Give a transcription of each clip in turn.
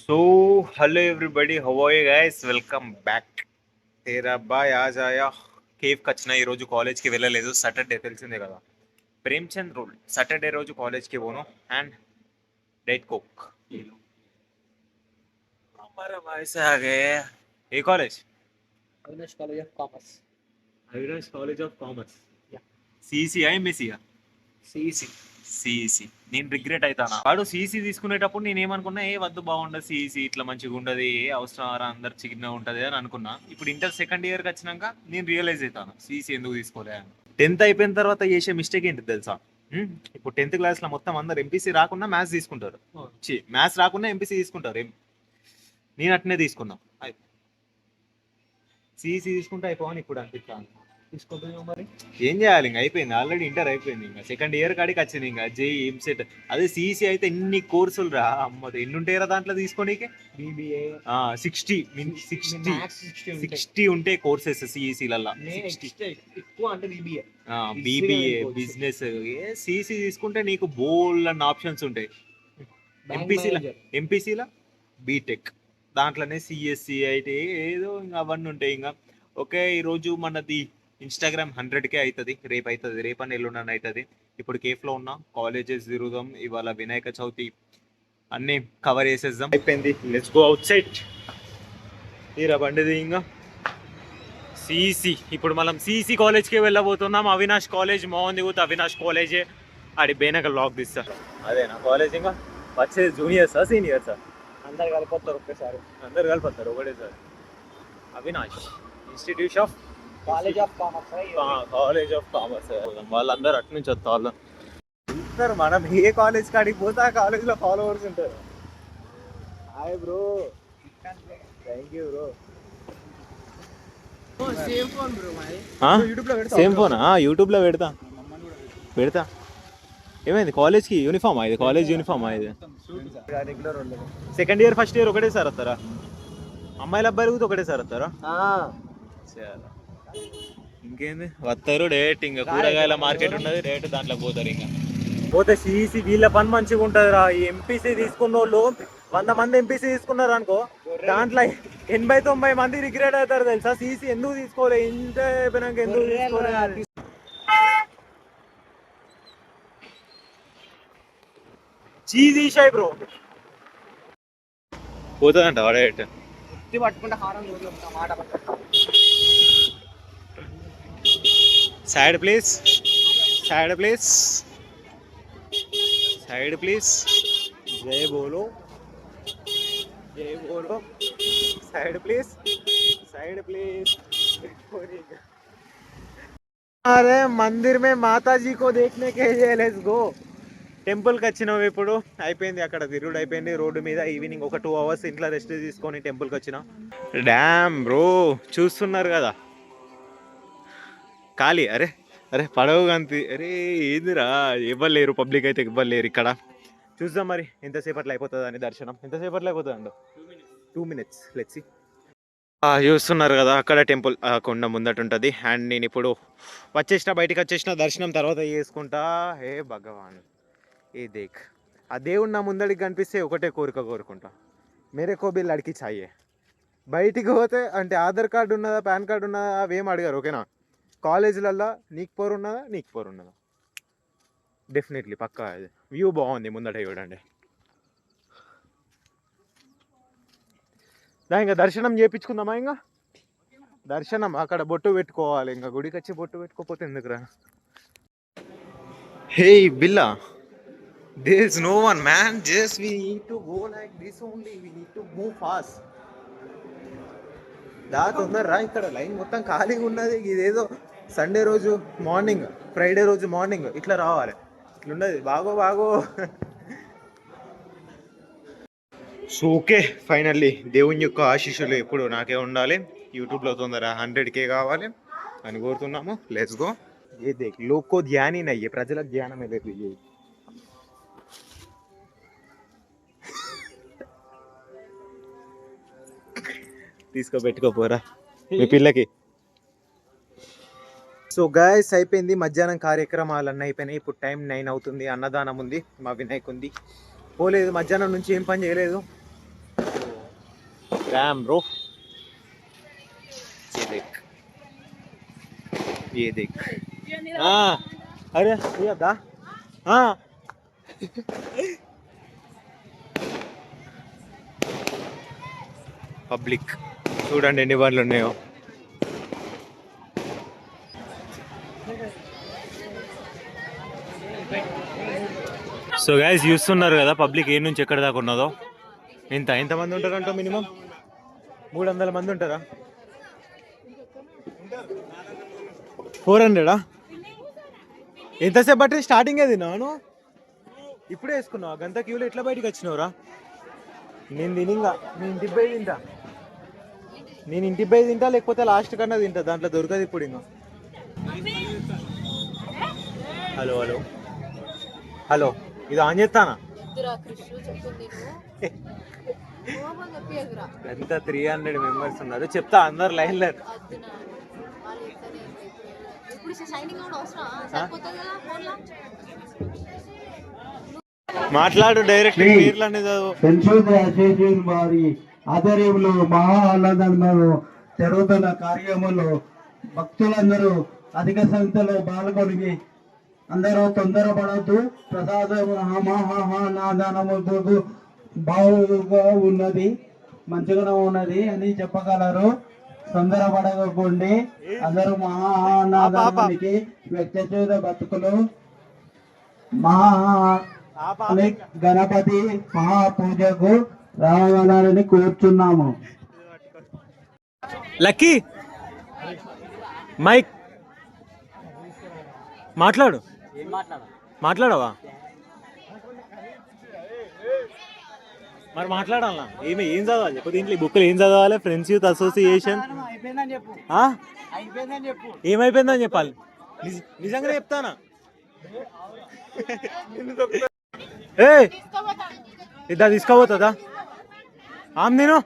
So hello everybody how are you guys welcome back तेरा भाई आज आया కేఫ్ వచ్చిన ఈ రోజు కాలేజ్ కి వెళ్ళలేదు సాటర్డే తెలిసిందే కదా ప్రేమ్చంద్ రూల్ సాటర్డే రోజు కాలేజ్ కి పోను అండ్ డైట్ కోక్ हमारा भाई से आ गए ఏ college Avinash College of Commerce. Avinash college of commerce CEC MSc CEC. CEC నేను రిగ్రెట్ అవుతానా వాడు సిఈసి తీసుకునేటప్పుడు నేను ఏమనుకున్నా ఏ వద్దు బాగుండదు సిఈసి ఇట్లా మంచిగా ఉండదు ఏ అవసరం అందరు చిన్న ఉంటది అని అనుకున్నా ఇప్పుడు ఇంటర్ సెకండ్ ఇయర్కి వచ్చినాక నేను రియలైజ్ అవుతాను సిఈసి ఎందుకు తీసుకోలే అని 10th అయిపోయిన తర్వాత చేసే మిస్టేక్ ఏంటి తెలుసా ఇప్పుడు 10th క్లాస్లో మొత్తం అందరు ఎంపీసీ రాకుండా మ్యాథ్స్ తీసుకుంటారు మ్యాథ్స్ రాకుండా ఎంపీసీ తీసుకుంటారు నేను అట్నే తీసుకున్నా సిఈసి తీసుకుంటే అయిపోవని ఇప్పుడు అనిపిస్తాను తీసుకోపోయావు మరి ఏం చేయాలి ఇంకా అయిపోయింది ఆల్రెడీ ఇంటర్ అయిపోయింది ఇంకా సెకండ్ ఇయర్ కాడికి వచ్చింది ఇంకా జేఈ ఎంసెట్ అదే సిఈసి అయితే ఎన్ని కోర్సులు రా అమ్మది ఎన్ని ఉంటాయిరా దాంట్లో తీసుకోనీకి BBA 60 Max 60 ఉంటాయి. 60 ఉంటాయి కోర్సెస్ సిఈసిలల్లో నేను ఎక్కువ అంటే BBA. BBA courses. Business CEC తీసుకుంటే నీకు బోల్డ్ అన్న ఆప్షన్స్ ఉంటాయి Bank ఎంపీసీల manager. ఎంపీసీల బీటెక్ దాంట్లోనే సిఎస్సి అయితే ఏదో ఇంకా అవన్నీ ఉంటాయి ఇంకా ఓకే ఈరోజు మనది ఇన్స్టాగ్రామ్ 100K అవుతుంది రేపు అవుతుంది రేపని ఎల్లుండని అవుతుంది ఇప్పుడు కేఫ్లో ఉన్నా కాలేజెస్ తిరుగుదాం ఇవాళ వినాయక చవితి అన్నీ కవర్ చేసేద్దాం అయిపోయింది లెట్స్ గో అవుట్ సైడ్ తీరా బండిది ఇంకా సిఈసి ఇప్పుడు మనం సిఈసి కాలేజ్కి వెళ్ళబోతున్నాం అవినాష్ కాలేజ్ బాగుంది కూడా అవినాష్ కాలేజే ఆడి బేనక లాక్ తీస్తా అదేనా కాలేజ్ ఇంకా వచ్చేది జూనియర్సా సీనియర్సా అందరు కలిపోతారు ఒకేసారి. అందరు కలిపొస్తారు ఒకటేసారి Avinash institute of college of commerce. College of commerce వాళ్ళందరూ అటు నుంచి వస్తారు ఉంటారు మనం ఏ కాలేజ్ కాడికి పోతే ఆ కాలేజ్లో ఫాలోవర్స్ ఉంటారు hi bro thank you bro same phone bro మరి. యూట్యూబ్లో పెడతా సేమ్ ఫోనా యూట్యూబ్లో పెడతా ఏమైంది కాలేజ్కి యూనిఫామా ఇది కాలేజ్ యూనిఫామా ఇది రెగ్యులర్ ఉండదు. సెకండ్ ఇయర్ ఫస్ట్ ఇయర్ ఒకటే సార్ వస్తారా అమ్మాయిల అబ్బాయిలు కూడా ఒకటే సార్ వస్తారా చాలా ఇంకేంది వస్తారు డైరెక్ట్ ఇంకా కూరగాయల మార్కెట్ ఉన్నది డైరెక్ట్ దాంట్లో పోతారు ఇంకా పోతే సిఈసి వీళ్ళ పని మంచిగా ఉంటుంది రా ఈ ఎంపీసీ తీసుకున్న వాళ్ళు 100 మంది ఎంపీసీ తీసుకున్నారు అనుకో దాంట్లో 80-90 మంది రిగ్రెట్ అవుతారు తెలుసా సిఈసి ఎందుకు తీసుకోలే ఇంత అయిపోయినాక ఎందుకు తీసుకోలే చీజీషాయి బ్రో పోతుందంట డైరెక్ట్ ఉత్తి పట్టుకుంటే హారం రోజు ఒక మాట పట్టుకుంటా. Side please side please side please జై బోలో సైడ్ ప్లీజ్ సైడ్ ప్లీజ్ अरे मंदिर में माता जी को देखने के लिए लेट्स गो టెంపుల్కి వచ్చినాం ఇప్పుడు అయిపోయింది అక్కడ తిరుగుడు అయిపోయింది రోడ్డు మీద ఈవినింగ్ ఒక 2 hours ఇంట్లో రెస్ట్ తీసుకొని టెంపుల్కి వచ్చిన డ్యామ్ బ్రో చూస్తున్నారు కదా ఖాళీ అరే అరే పడవ గంతి అరే ఏందిరా ఇవ్వలేరు పబ్లిక్ అయితే ఇవ్వలేరు ఇక్కడ చూద్దాం మరి ఎంతసేపట్లో అయిపోతుంది అని దర్శనం ఎంతసేపట్లో అయిపోతుంది అండి 2 minutes లెట్స్ చూస్తున్నారు కదా అక్కడ టెంపుల్ కొండ ముందట ఉంటుంది అండ్ నేను ఇప్పుడు బయటికి వచ్చేసిన దర్శనం తర్వాత చేసుకుంటా హే భగవాన్ ఏ దేక్ ఆ దేవుడు నా ముందడికి కనిపిస్తే ఒకటే కోరుకుంటా మేరే కో బిల్ అడికి చాయే బయటికి పోతే అంటే ఆధార్ కార్డు ఉన్నదా పాన్ కార్డు ఉన్నదా అవేం అడిగారు ఓకేనా కాలేజీలల్లో నీకు పోరు ఉన్నదా డెఫినెట్లీ పక్కా అది వ్యూ బాగుంది ముందట చూడండి ఇంకా దర్శనం చేయించుకుందామా ఇంకా దర్శనం అక్కడ బొట్టు పెట్టుకోవాలి ఇంకా గుడికి వచ్చి బొట్టు పెట్టుకోకపోతే ఎందుకురా హే బిల్లా there is no one man just we need to go like this only we need to move fast తొందరరా ఇక్కడ లైన్ మొత్తం ఖాళీగా ఉన్నది ఇదేదో సండే రోజు మార్నింగ్ ఫ్రైడే రోజు మార్నింగ్ ఇట్లా రావాలి ఇట్లున్నది బాగో సో ఓకే ఫైనల్లీ దేవుని యొక్క ఆశీస్సులు ఎప్పుడు నాకే ఉండాలి యూట్యూబ్లో తొందర 100K కావాలి అని కోరుతున్నాము లెట్స్ గో ఏ దేక్ లోకో ధ్యాని నయ్యే ప్రజల ధ్యానమే లేదు పెట్టుకోపోరా మీ పిల్లకి సో గాయస్ అయిపోయింది మధ్యాహ్నం కార్యక్రమాలు అన్నీ అయిపోయినాయి ఇప్పుడు టైం 9 అవుతుంది అన్నదానం ఉంది మా వినాయక్ ఉంది పోలేదు మధ్యాహ్నం నుంచి ఏం పని చేయలేదు डैम ब्रो, ये देख हाँ, अरे ये दा हाँ పబ్లిక్ చూడండి ఎన్ని బండ్లు ఉన్నాయో. సో గైస్ చూస్తున్నారు కదా పబ్లిక్ ఏ నుంచి ఎక్కడ దాకా ఉన్నదో. ఎంతమంది ఉంటారంట? మినిమం 300 మంది ఉంటారా? 400 ఎంతసేపు బట్టి స్టార్టింగ్ అది నాను ఇప్పుడే వేసుకున్నావు గంత క్యూలో ఎట్లా బయటకు వచ్చినావురా? నేను తినింగా నేను ఇంటికి పోయి తింటా, నేను ఇంటికి పోయి తింటా లేకపోతే లాస్ట్ కన్నా తింటా, దాంట్లో దొరకదు ఇప్పుడు ఇంకా. హలో హలో హలో, ఇది ఆన్ చేస్తానా? ఎంత 300 మెంబర్స్ ఉన్నారు చెప్తా, అందరు లైన్లో. మాట్లాడు డైరెక్ట్ పేర్లు అనేది వారి ఆధ్వర్యంలో మహా అన్నదానంలో జరుగుతున్న కార్యక్రమంలో భక్తులందరూ అధిక సంఖ్యలో పాల్గొని అందరూ తొందరపడద్దు. ప్రసాదం మహానాదానము బాగుగా ఉన్నది, మంచిగా ఉన్నది అని చెప్పగలరు. తొందరపడకండి, అందరూ మహానాదానానికి వ్యక్తిగత బతుకులు గణపతి మహాపూజకు రావాలని కోరుచున్నాము. లక్కీ మైక్ మాట్లాడు. మాట్లాడవా మరి? మాట్లాడాలా? ఏం చదవాలి చెప్పు దీంట్లో? బుక్లు ఏం చదవాలి? ఫ్రెండ్స్ యూత్ అసోసియేషన్ ఏమైపోయిందని చెప్పాలి? నిజంగా చెప్తానా? ఏ ఇద్దా తీసుకోబోతుందా? ఆమ్ నేను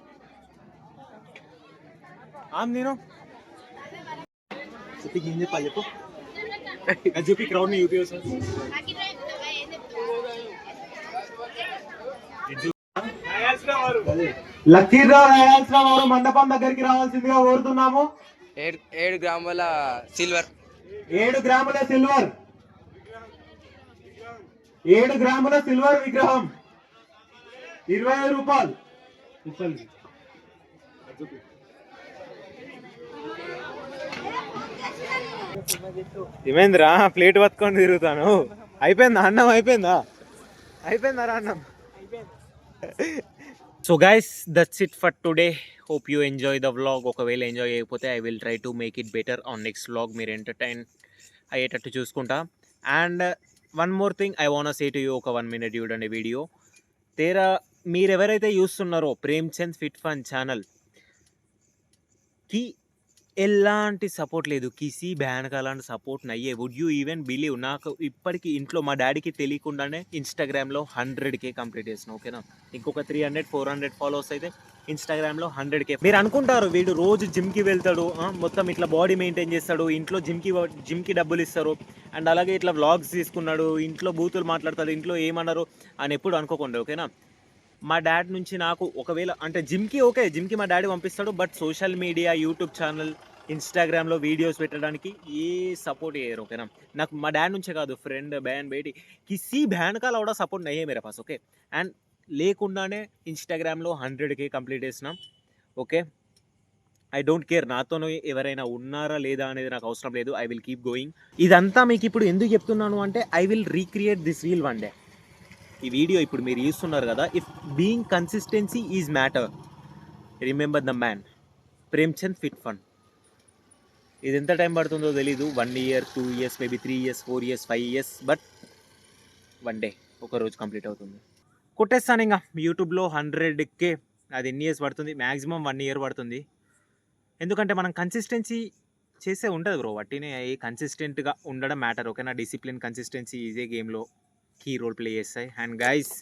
ఏం చెప్పాలి చెప్పు? అది చెప్పి క్రౌడ్ ని యూపీ లక్కీరావు రాయాల్సిన వారు మండపం దగ్గరికి రావాల్సిందిగా కోరుతున్నాము. 7 గ్రాముల సిల్వర్ 7 గ్రాముల సిల్వర్ 7 గ్రాముల సిల్వర్ విగ్రహం 25 రూపాయలు. ఏమైందిరా ప్లేట్ పట్టుకొని తిరుగుతాను? అయిపోయిందా అన్నం? అయిపోయిందా రా అన్నం? So guys that's it for today. Hope you enjoy the vlog. ఒకవేళ ఎంజాయ్ చేయకపోతే I will try to make it better on next vlog. మీరు ఎంటర్టైన్ అయ్యేటట్టు చూసుకుంటా. And one more thing I want say to you, ఒక 1 minute చూడండి video. మీరు ఎవరైతే చూస్తున్నారో ప్రేమ్చంద్ ఫిట్ ఫన్ ఛానల్కి ఎలాంటి సపోర్ట్ లేదు, కిసి బ్యాన్కి అలాంటి సపోర్ట్ నయ్యే. Would you even believe? నాకు ఇప్పటికీ ఇంట్లో మా డాడీకి తెలియకుండానే ఇన్స్టాగ్రామ్లో 100K కంప్లీట్ చేసిన. ఓకేనా? ఇంకొక 300-400 ఫాలోవర్స్ అయితే ఇన్స్టాగ్రామ్లో 100K. మీరు అనుకుంటారు వీడు రోజు జిమ్కి వెళ్తాడు, మొత్తం ఇట్లా బాడీ మెయింటైన్ చేస్తాడు, ఇంట్లో జిమ్కి డబ్బులు ఇస్తారు, అండ్ అలాగే ఇట్లా వ్లాగ్స్ తీసుకున్నాడు, ఇంట్లో బూతులు మాట్లాడతాడు, ఇంట్లో ఏమన్నారు అని ఎప్పుడు అనుకోకుండా. ఓకేనా? మా డాడ్ నుంచి నాకు ఒకవేళ అంటే జిమ్కి మా డాడీ పంపిస్తాడు, but social media, YouTube channel, ఇన్స్టాగ్రామ్లో వీడియోస్ పెట్టడానికి ఏ సపోర్ట్ చేయరు. ఓకేనా? నాకు మా డాడ్ నుంచే కాదు, ఫ్రెండ్ బहन बेटी किसी बहन का लौड़ा सपोर्ट नहीं है मेरे पास. ఓకే? అండ్ లేకుండానే ఇన్స్టాగ్రామ్లో 100K కంప్లీట్ చేసినాం. ఓకే? ఐ డోంట్ కేర్ నాతో ఎవరైనా ఉన్నారా లేదా అనేది నాకు అవసరం లేదు. I will keep going. ఇదంతా మీకు ఇప్పుడు ఎందుకు చెప్తున్నాను అంటే I will recreate this reel one day. ఈ వీడియో ఇప్పుడు మీరు చూస్తున్నారు కదా, if being consistency is matter, remember the man Premchand fit fun. ఇది ఎంత టైం పడుతుందో తెలీదు, 1 year 2 years maybe 3 years 4 years 5 years, but 1 day ఒకరోజు కంప్లీట్ అవుతుంది. కొట్టేస్తాను ఇంకా యూట్యూబ్లో 100K. అది ఎన్ని ఇయర్స్ పడుతుంది? మ్యాక్సిమం 1 year పడుతుంది. ఎందుకంటే మనం కన్సిస్టెన్సీ చేసే ఉంటుంది బ్రో. వట్టినే కన్సిస్టెంట్గా ఉండడం మ్యాటర్. ఓకేనా? డిసిప్లిన్, కన్సిస్టెన్సీ ఈజీ గేమ్లో కీ రోల్ ప్లే చేస్తాయి. And guys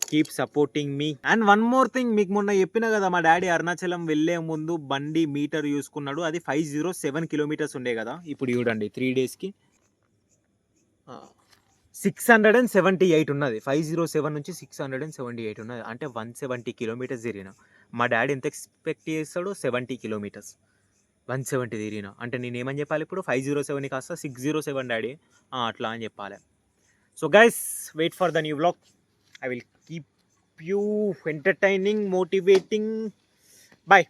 keep supporting me. And one more thing, మీకు మొన్న చెప్పిన కదా మా డాడీ అరుణాచలం వెళ్ళే ముందు బండి మీటర్ చూసుకున్నాడు, అది 507 kilometers ఉండే కదా. ఇప్పుడు చూడండి 3 daysకి 678 ఉన్నది. 507 నుంచి 678 ఉన్నది, అంటే 170 kilometers తిరిగిన. మా డాడీ ఎంత ఎక్స్పెక్ట్ చేస్తాడో 70 కిలోమీటర్స్, 170 తిరిగిన అంటే నేను ఏమని చెప్పాలి ఇప్పుడు 507 కాస్త 607 డాడీ అట్లా అని చెప్పాలి. So guys wait for the new vlog. I will keep you entertaining, motivating. Bye.